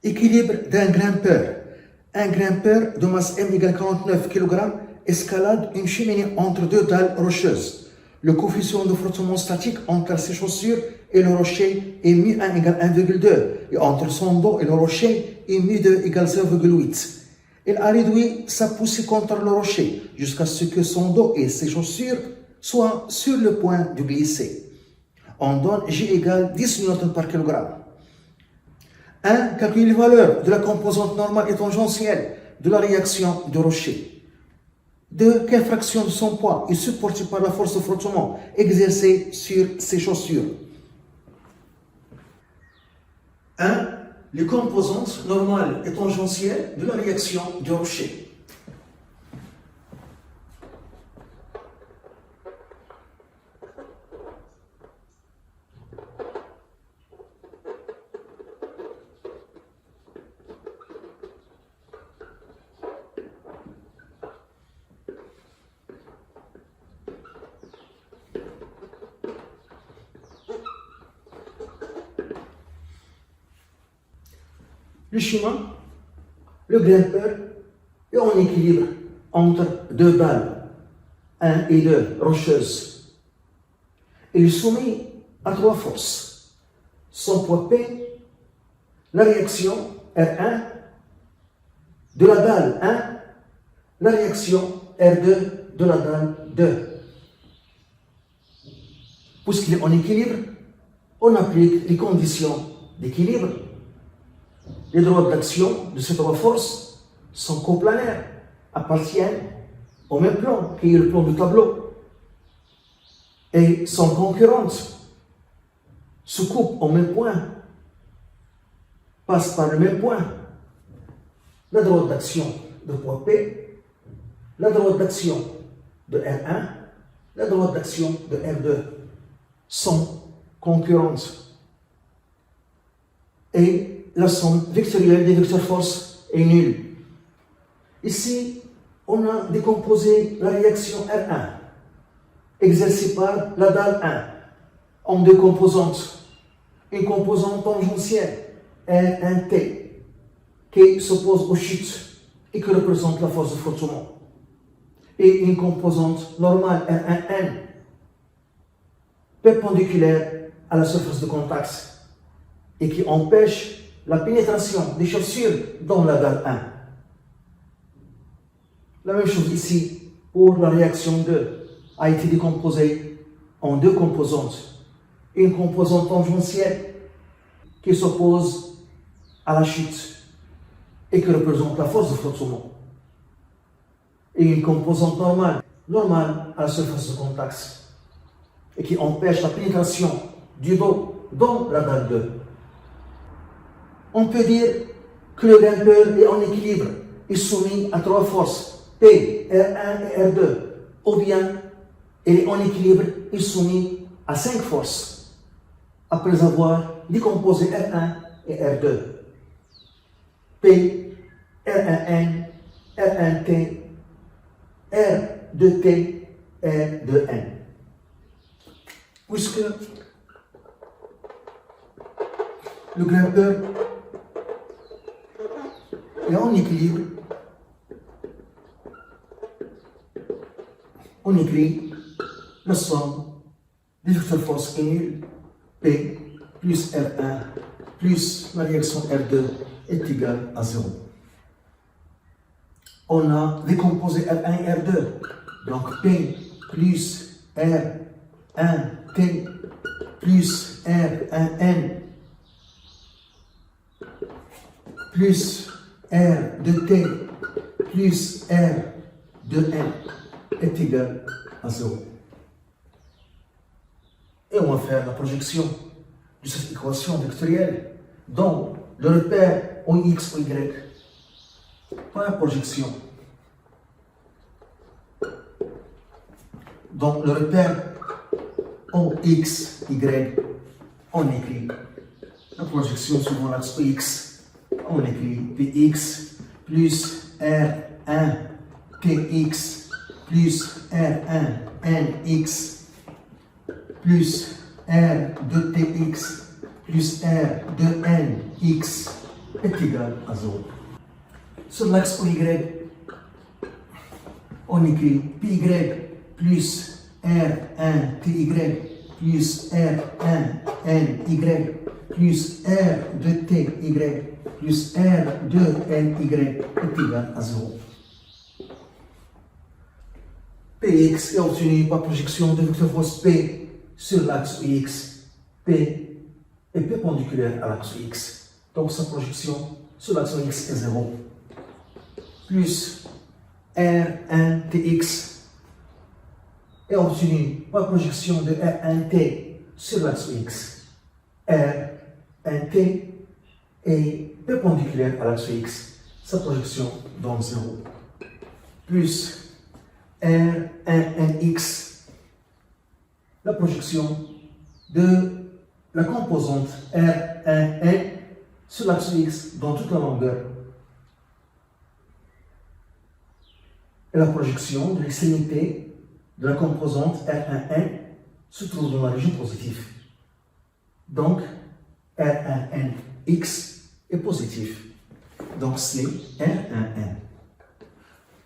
Équilibre d'un grimpeur. Un grimpeur de masse M égale 49 kg escalade une cheminée entre deux dalles rocheuses. Le coefficient de frottement statique entre ses chaussures et le rocher est μ1 égale 1,2 et entre son dos et le rocher est μ2 égale 0,8. Il a réduit sa poussée contre le rocher jusqu'à ce que son dos et ses chaussures soient sur le point de glisser. On donne J égale 10 N par kg. 1. Calculer les valeurs de la composante normale et tangentielle de la réaction du rocher. 2. Quelle fraction de son poids est supportée par la force de frottement exercée sur ses chaussures. 1. Les composantes normales et tangentielles de la réaction du rocher. Le chemin, le grimpeur est en équilibre entre deux dalles, 1 et 2 rocheuses. Il est soumis à 3 forces. Son poids P, la réaction R1 de la dalle 1, la réaction R2 de la dalle 2. Puisqu'il est en équilibre, on applique les conditions d'équilibre. Les droits d'action de ces 3 forces sont coplanaires, appartiennent au même plan qui est le plan du tableau et sont concurrentes, se coupent au même point, passent par le même point. La droite d'action de poids P, la droite d'action de R1, la droite d'action de R2 sont concurrentes. Et la somme vectorielle des vecteurs force est nulle. Ici, on a décomposé la réaction R1, exercée par la dalle 1, en 2 composantes. Une composante tangentielle, R1T, qui s'oppose aux chutes et qui représente la force de frottement. Et une composante normale, R1N, perpendiculaire à la surface de contact et qui empêche la pénétration des chaussures dans la dalle 1. La même chose ici pour la réaction 2 a été décomposée en 2 composantes. Une composante tangentielle qui s'oppose à la chute et qui représente la force de frottement. Et une composante normale à la surface de contact et qui empêche la pénétration du dos dans la dalle 2. On peut dire que le grimpeur est en équilibre et soumis à 3 forces, P, R1 et R2, ou bien il est en équilibre et soumis à 5 forces, après avoir décomposé R1 et R2. P, R1N, R1T, R2T, R2N. Puisque le grimpeur est en équilibre, on écrit la somme des vecteurs force est nulle. P plus R1 plus la réaction R2 est égale à 0. On a décomposé R1 et R2. Donc P plus R1T plus R1N plus R de T plus R de N est égal à 0. Et on va faire la projection de cette équation vectorielle dans le repère OX, OY. Dans la projection, dans le repère OX, Y, on écrit la projection suivant l'axe OX. On écrit Px plus R1 Tx plus R1 Nx plus R de Tx plus R de Nx est égal à 0. Sur l'axe OY, on écrit PY plus R1 TY plus R1 NY plus R de TY plus R de NY est égal à 0. Px est obtenu par projection de vecteur force P sur l'axe X. P est perpendiculaire à l'axe X. Donc sa projection sur l'axe X est 0. Plus R1 Tx est obtenu par projection de R1T sur l'axe X. R1T est perpendiculaire à l'axe X. Sa projection donne 0. Plus R1NX, la projection de la composante R1N sur l'axe X dans toute la longueur. Et la projection de l'extrémité de la composante R1N se trouve dans la région positive. Donc, R1NX est positif. Donc, c'est R1N.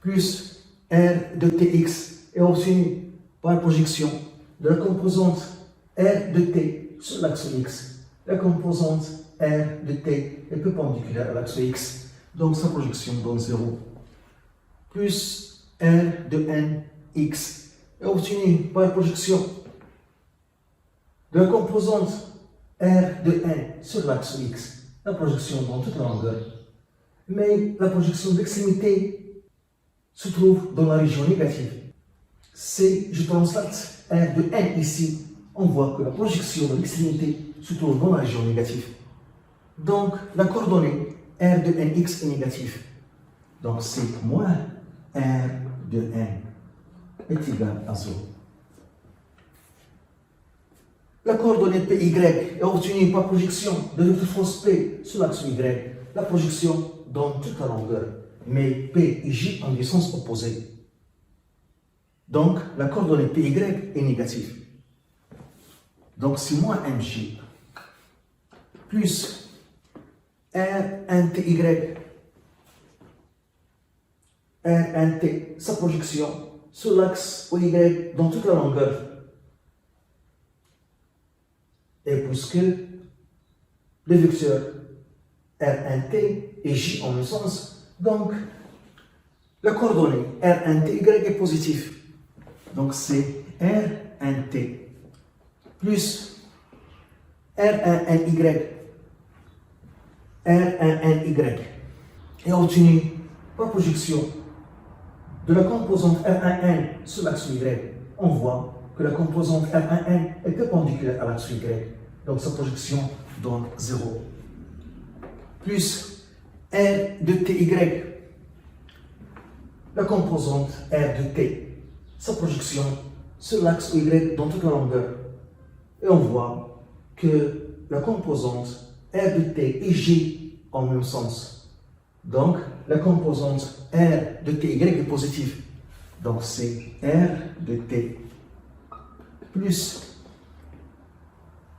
Plus R de Tx est obtenu par projection de la composante R de T sur l'axe X. La composante R de T est perpendiculaire à l'axe X. Donc, sa projection donne 0. Plus R de Nx est obtenu par projection de la composante R de N sur l'axe X. La projection donne toute la longueur. Mais la projection d'extrémité se trouve dans la région négative. Si je translate R de N ici, on voit que la projection de l'extrémité se trouve dans la région négative. Donc, la coordonnée R de Nx est négative. Donc, c'est moins R de N est égal à 0. La coordonnée PY est obtenue par projection de vecteur force P sur l'axe Y. La projection donne toute la longueur, mais P et J en des sens opposés. Donc, la coordonnée PY est négative. Donc, c'est moins MJ plus R1TY, R1T, sa projection sur l'axe OY dans toute la longueur. Et puisque le vecteur R1T et J en même sens, donc la coordonnée R1TY est positive. Donc c'est R1T plus R1NY. R1NY est obtenu par projection de la composante R1N sur l'axe Y. On voit que la composante R1N est perpendiculaire à l'axe Y. Donc sa projection donne 0. Plus R de TY. La composante R de T. Sa projection sur l'axe Y dans toute la longueur. Et on voit que la composante R de T et J en même sens. Donc la composante R de TY est positive. Donc c'est R de T plus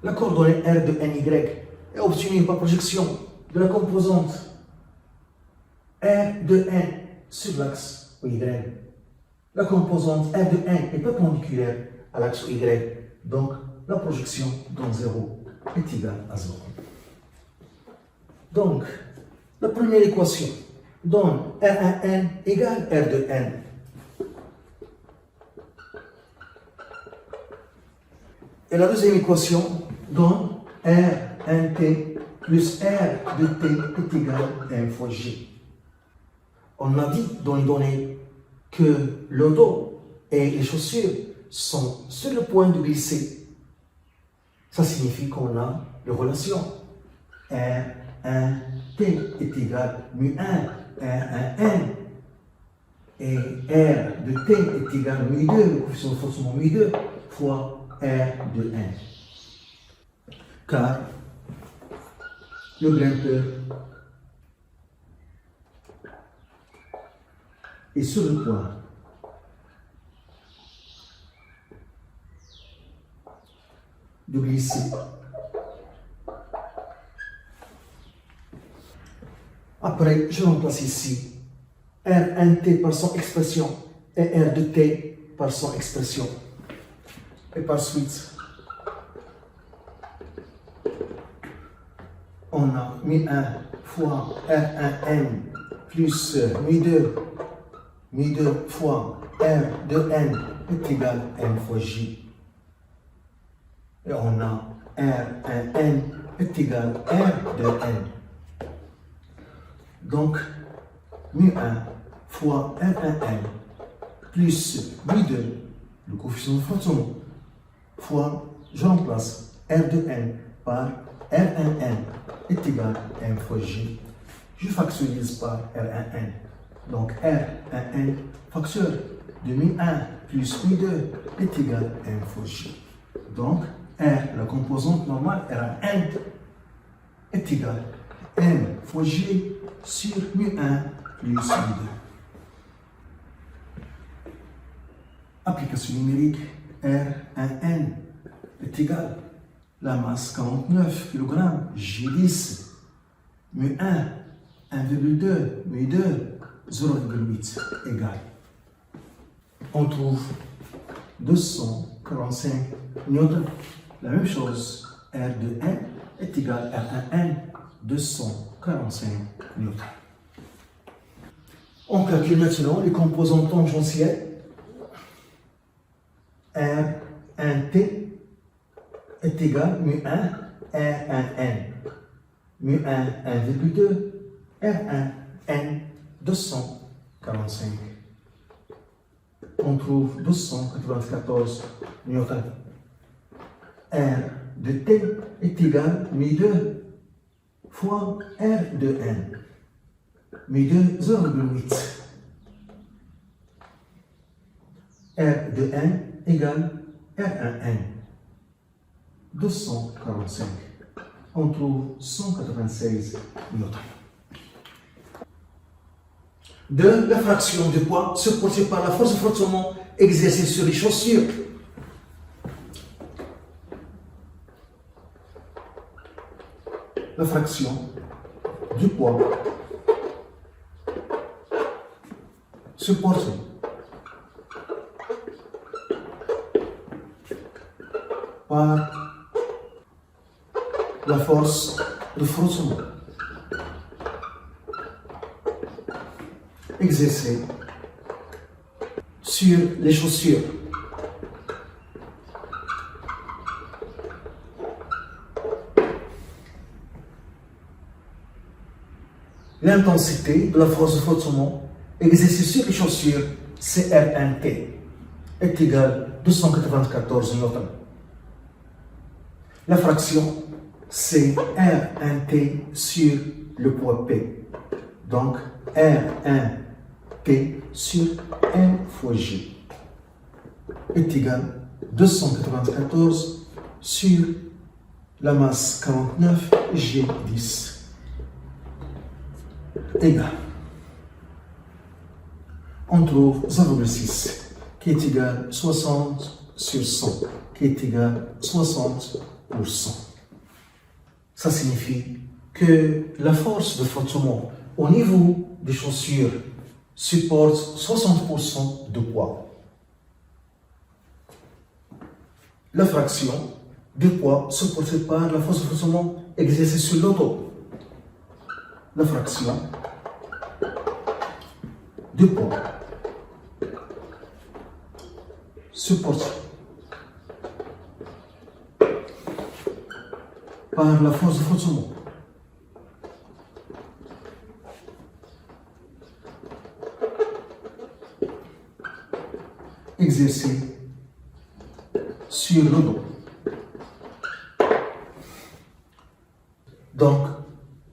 la coordonnée R de NY est obtenue par projection de la composante R de N sur l'axe Y. La composante R de N est perpendiculaire à l'axe Y. Donc la projection dans 0 est égale à 0. Donc, la première équation donne R1N égale R de N. Et la deuxième équation donne R1T plus R de T est égal à M fois J. On a dit dans les données que le dos et les chaussures sont sur le point de glisser. Ça signifie qu'on a les relations R1T est égal à mu1 R1N et R de T est égal à mu2, le coefficient de forcément mu2 fois R de N. Car le grimpeur est sur le point de glisser. Après, je remplace ici R1T par son expression et R de T par son expression. Et par suite, on a mu1 fois R1N plus mu2 fois R de N est égal à N fois J. Et on a R1N est égal à R de N. Donc, mu1 fois R1N plus mu2, le coefficient de frottement, fois, je remplace R de N par R1N est égal à N fois J. Je factorise par R1N. Donc R1N facteur de mu1 plus mu2 est égal à N fois J. Donc R, la composante normale R1N est égal à N fois J sur mu1 plus mu2. Application numérique R1N est égal à la masse 49 kg, J10, mu1, 1,2, mu2, 0,8 égale. On trouve 245 newtons. La même chose, R de N est égal à R1N, 245 newtons. On calcule maintenant les composants tangentiels. R1T est égal mu1 R1N. mu1 1,2 R1N 245. On trouve 294 newtons. R de T est égal mu2 fois R de N. mu2 0,8. R de N égale R1N. 245. On trouve 196 newtons. De la fraction de poids supportée par la force de frottement exercée sur les chaussures. La fraction du poids supportée par la force de frottement exercée sur les chaussures. L'intensité de la force de frottement exercée sur les chaussures, CR1T, est égale à 294 newtons. La fraction, c'est R1T sur le poids P. Donc, R1T sur N fois J est égal à 294 sur la masse 49 G10 égal. On trouve 0,6 qui est égal à 60 sur 100 qui est égal à 60%. Ça signifie que la force de frottement au niveau des chaussures supporte 60% de poids. La fraction de poids supportée par la force de frottement exercée sur l'auto. La fraction de poids supportée par la force de frottement exercée sur le dos. Donc,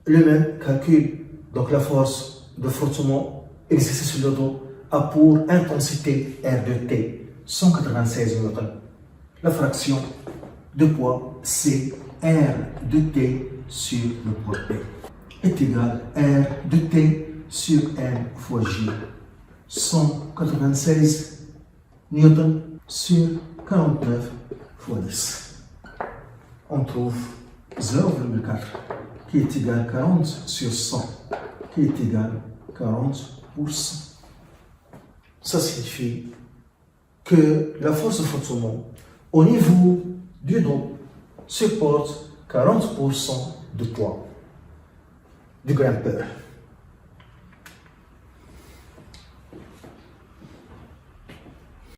le même calcul, donc la force de frottement exercée sur le dos a pour intensité R de T, 196 newtons. La fraction de poids, c'est R de T sur le poids P, est égal à R de T sur N fois J, 196 newtons sur 49 fois 10. On trouve 0,4 qui est égal à 40 sur 100 qui est égal à 40%. Ça signifie que la force de frottement au niveau du dos supporte 40% de poids du grimpeur.